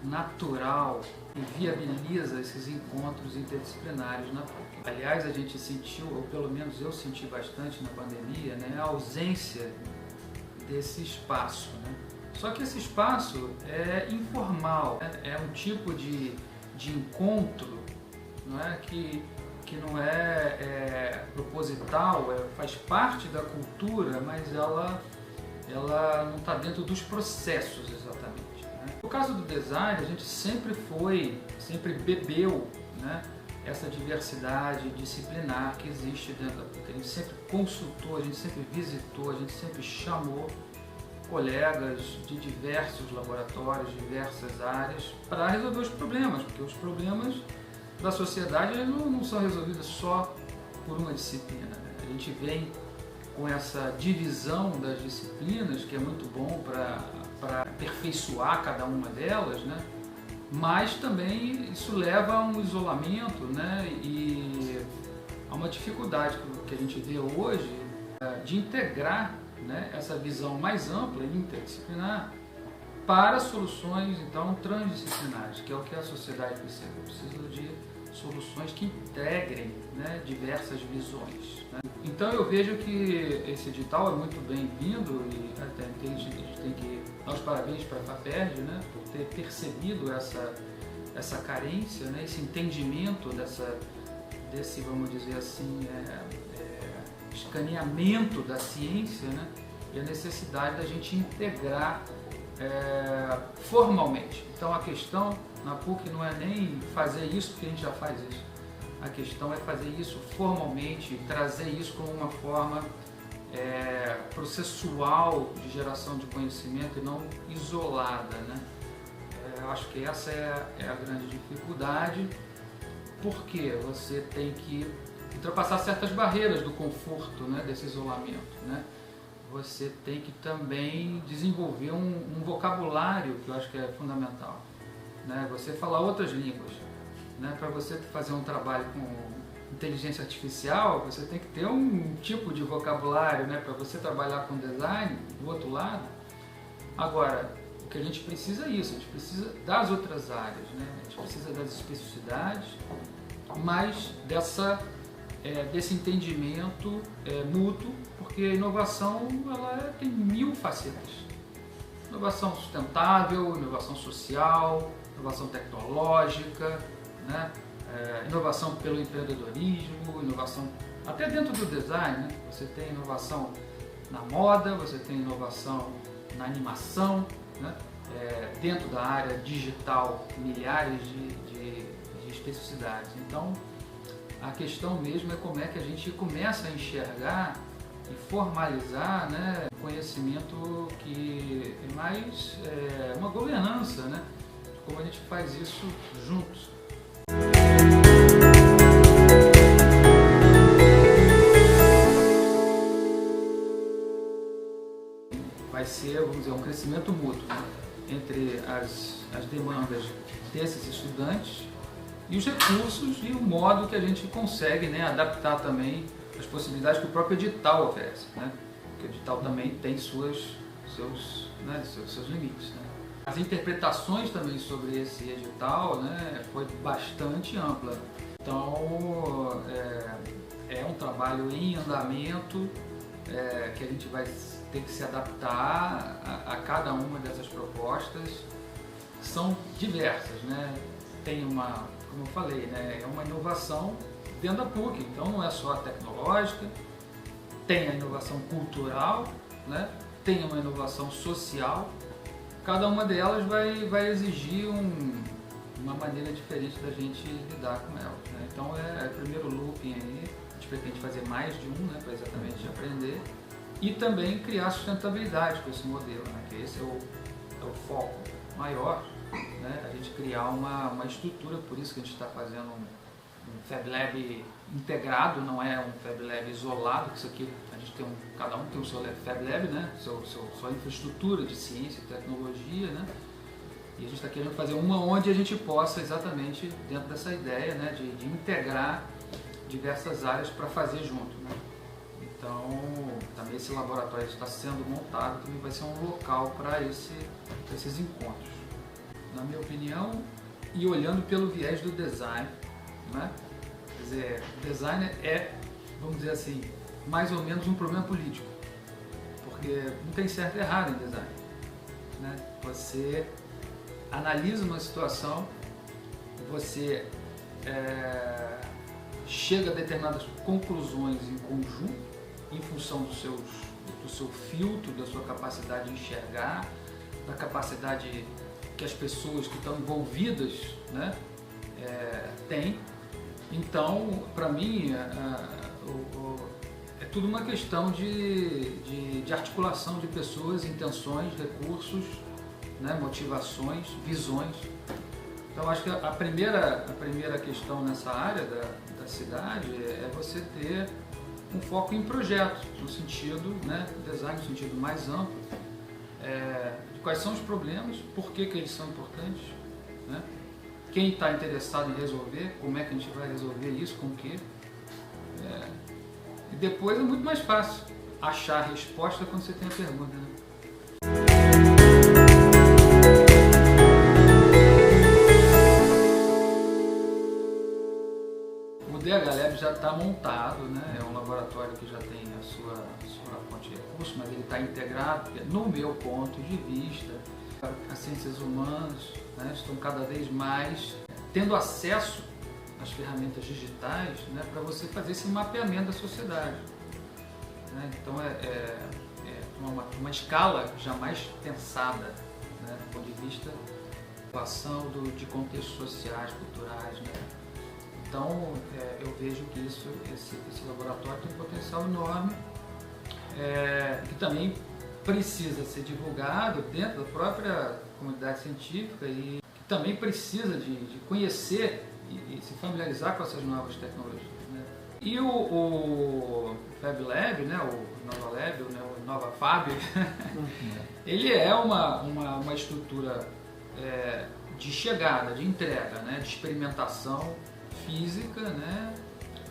natural e viabiliza esses encontros interdisciplinares na PUC. Aliás, a gente sentiu, ou pelo menos eu senti bastante na pandemia, né, a ausência desse espaço, né? Só que esse espaço é informal, né? É um tipo de encontro, não é, que não é proposital, faz parte da cultura, mas ela não está dentro dos processos exatamente, né? No caso do design, a gente sempre bebeu, né, essa diversidade disciplinar que existe dentro da PUC. A gente sempre consultou, a gente sempre visitou, a gente sempre chamou colegas de diversos laboratórios, diversas áreas, para resolver os problemas, porque os problemas da sociedade não são resolvidos só por uma disciplina, né? A gente vem com essa divisão das disciplinas, que é muito bom para aperfeiçoar cada uma delas, né? Mas também isso leva a um isolamento, né? E a uma dificuldade que a gente vê hoje de integrar, né, essa visão mais ampla e interdisciplinar para soluções então transdisciplinares, que é o que a sociedade precisa. Precisa de soluções que integrem, né, diversas visões, né? Então eu vejo que esse edital é muito bem-vindo e até a gente tem que dar os parabéns para a FAPERJ, né, por ter percebido essa carência, né, esse entendimento desse, vamos dizer assim, escaneamento da ciência, né, e a necessidade da gente integrar formalmente. Então a questão na PUC não é nem fazer isso porque a gente já faz isso. A questão é fazer isso formalmente, trazer isso como uma forma processual de geração de conhecimento e não isolada, né? Eu acho que essa é a grande dificuldade, porque você tem que ultrapassar certas barreiras do conforto, né, desse isolamento, né? Você tem que também desenvolver um vocabulário que eu acho que é fundamental, né? Você falar outras línguas, né? Para você fazer um trabalho com inteligência artificial, você tem que ter um tipo de vocabulário, né, para você trabalhar com design do outro lado. Agora, o que a gente precisa é isso, a gente precisa das outras áreas, né? A gente precisa das especificidades, mas desse entendimento mútuo, porque a inovação tem 1000 facetas. Inovação sustentável, inovação social, inovação tecnológica, né? Inovação pelo empreendedorismo, inovação até dentro do design, né? Você tem inovação na moda, você tem inovação na animação, né? Dentro da área digital, milhares de especificidades. Então, a questão mesmo é como é que a gente começa a enxergar e formalizar, né, conhecimento que é mais uma governança, né, de como a gente faz isso juntos. Vai ser, vamos dizer, um crescimento mútuo, né, entre as demandas desses estudantes e os recursos e o modo que a gente consegue, né, adaptar também as possibilidades que o próprio edital oferece, né? Porque o edital também tem seus limites, né? As interpretações também sobre esse edital, né, foi bastante ampla. Então é um trabalho em andamento que a gente vai ter que se adaptar a cada uma dessas propostas. São diversas, né? Tem como eu falei, né, é uma inovação dentro da PUC, então não é só a tecnológica, tem a inovação cultural, né, tem uma inovação social, cada uma delas vai exigir uma maneira diferente da gente lidar com elas, né? Então é o primeiro looping aí, a gente pretende fazer mais de um, né, para exatamente aprender e também criar sustentabilidade com esse modelo, né, que esse é o foco maior, né, a gente criar uma estrutura, por isso que a gente está fazendo um Fab Lab integrado, não é um Fab Lab isolado, que isso aqui a gente cada um tem o seu Fab Lab, né, sua infraestrutura de ciência e tecnologia, né, e a gente está querendo fazer uma onde a gente possa exatamente dentro dessa ideia, né, de integrar diversas áreas para fazer junto, né. Então também esse laboratório está sendo montado, também vai ser um local para esses encontros. na minha opinião, e olhando pelo viés do design, né? Quer dizer, o design é, vamos dizer assim, mais ou menos um problema político, porque não tem certo e errado em design, né? Você analisa uma situação, você chega a determinadas conclusões em conjunto, em função do seu filtro, da sua capacidade de enxergar, da capacidade que as pessoas que estão envolvidas, né, têm. Então, para mim, é tudo uma questão de articulação de pessoas, intenções, recursos, né, motivações, visões. Então, acho que a primeira questão nessa área da cidade é você ter um foco em projetos, no sentido, né, design no sentido mais amplo, de quais são os problemas, por que eles são importantes, né? Quem está interessado em resolver, como é que a gente vai resolver isso, com o quê. E depois é muito mais fácil achar a resposta quando você tem a pergunta, né? O DH Lab já está montado, né? É um laboratório que já tem a sua fonte de recursos, mas ele está integrado, no meu ponto de vista, as ciências humanas, né, estão cada vez mais tendo acesso às ferramentas digitais, né, para você fazer esse mapeamento da sociedade, né? Então é uma escala jamais pensada, né, do ponto de vista da atuação de contextos sociais, culturais, né? Então, eu vejo que esse laboratório tem um potencial enorme, que também precisa ser divulgado dentro da própria comunidade científica e que também precisa de conhecer e se familiarizar com essas novas tecnologias, né? E o Fab Lab, né, o Nova Lab, né, o Nova Fab, ele é uma estrutura de chegada, de entrega, né, de experimentação física, né,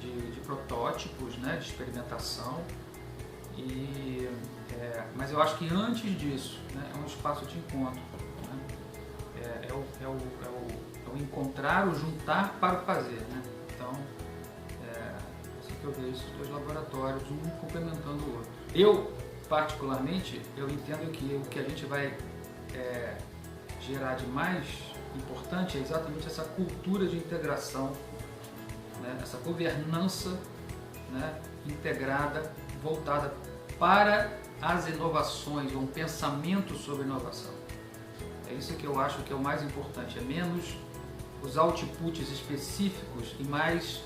de protótipos, né, de experimentação, mas eu acho que antes disso, né, é um espaço de encontro, né, é o encontrar, o juntar para o fazer, né? Então, assim que eu vejo esses dois laboratórios, um complementando o outro. Eu, particularmente, eu entendo que o que a gente vai gerar de mais importante é exatamente essa cultura de integração, né, essa governança, né, integrada, voltada para as inovações, um pensamento sobre inovação. É isso que eu acho que é o mais importante, é menos os outputs específicos e mais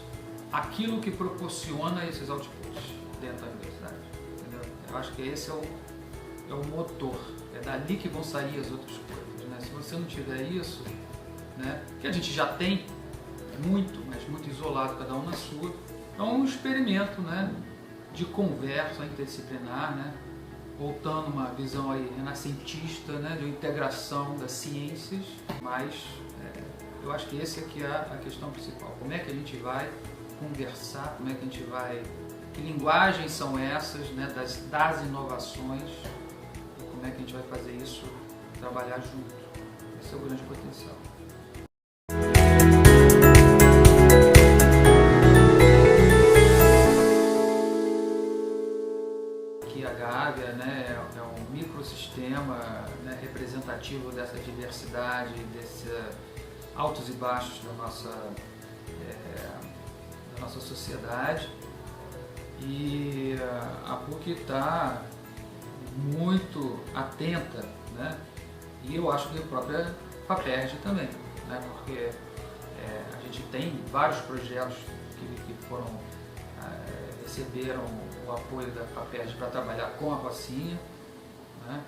aquilo que proporciona esses outputs dentro da universidade, entendeu? Eu acho que esse é o motor, é dali que vão sair as outras coisas, né? Se você não tiver isso, né, que a gente já tem muito, mas muito isolado, cada um na sua, é um experimento, né, de conversa interdisciplinar, né, voltando uma visão aí renascentista, né, de integração das ciências, mas eu acho que essa aqui é a questão principal. Como é que a gente vai conversar, como é que a gente vai, que linguagens são essas, né, das inovações, e como é que a gente vai fazer isso, trabalhar junto. Esse é o grande potencial. Aqui a Gávea, né, é um microsistema, né, representativo dessa diversidade, desses altos e baixos da nossa sociedade, e a PUC está muito atenta, né, e eu acho que a própria FAPERJ também, né, porque a gente tem vários projetos que receberam o apoio da FAPERJ para trabalhar com a Rocinha, né?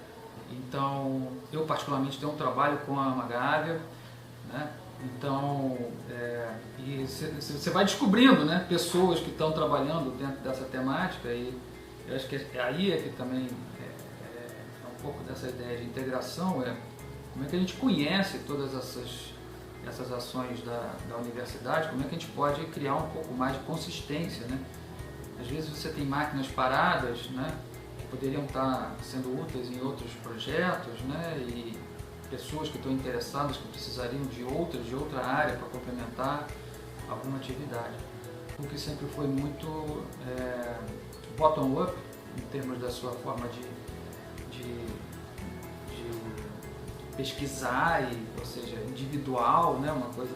Então, eu particularmente tenho um trabalho com a Gávea, né? Então, e você vai descobrindo, né, pessoas que estão trabalhando dentro dessa temática, e eu acho que aí é que também um pouco dessa ideia de integração, como é que a gente conhece todas essas ações da universidade, como é que a gente pode criar um pouco mais de consistência, né? Às vezes você tem máquinas paradas, né, que poderiam estar sendo úteis em outros projetos, né, e pessoas que estão interessadas, que precisariam de outra área para complementar alguma atividade. O que sempre foi muito bottom-up, em termos da sua forma de pesquisar, ou seja, individual, né, uma coisa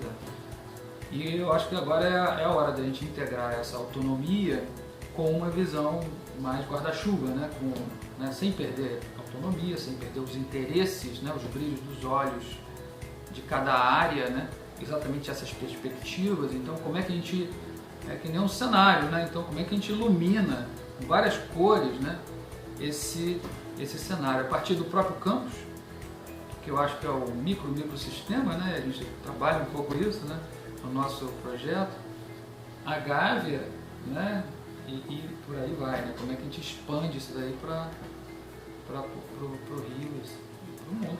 E eu acho que agora é a hora da gente integrar essa autonomia com uma visão mais guarda-chuva, né, sem perder a autonomia, sem perder os interesses, né, os brilhos dos olhos de cada área, né, exatamente essas perspectivas. Então, como é que a gente, que nem um cenário, né, então como é que a gente ilumina com várias cores, né, esse cenário, a partir do próprio campus, que eu acho que é o microsistema, né, a gente trabalha um pouco isso, né, no nosso projeto, a Gávea, né, e por aí vai, né, como é que a gente expande isso daí para o Rio e para o mundo.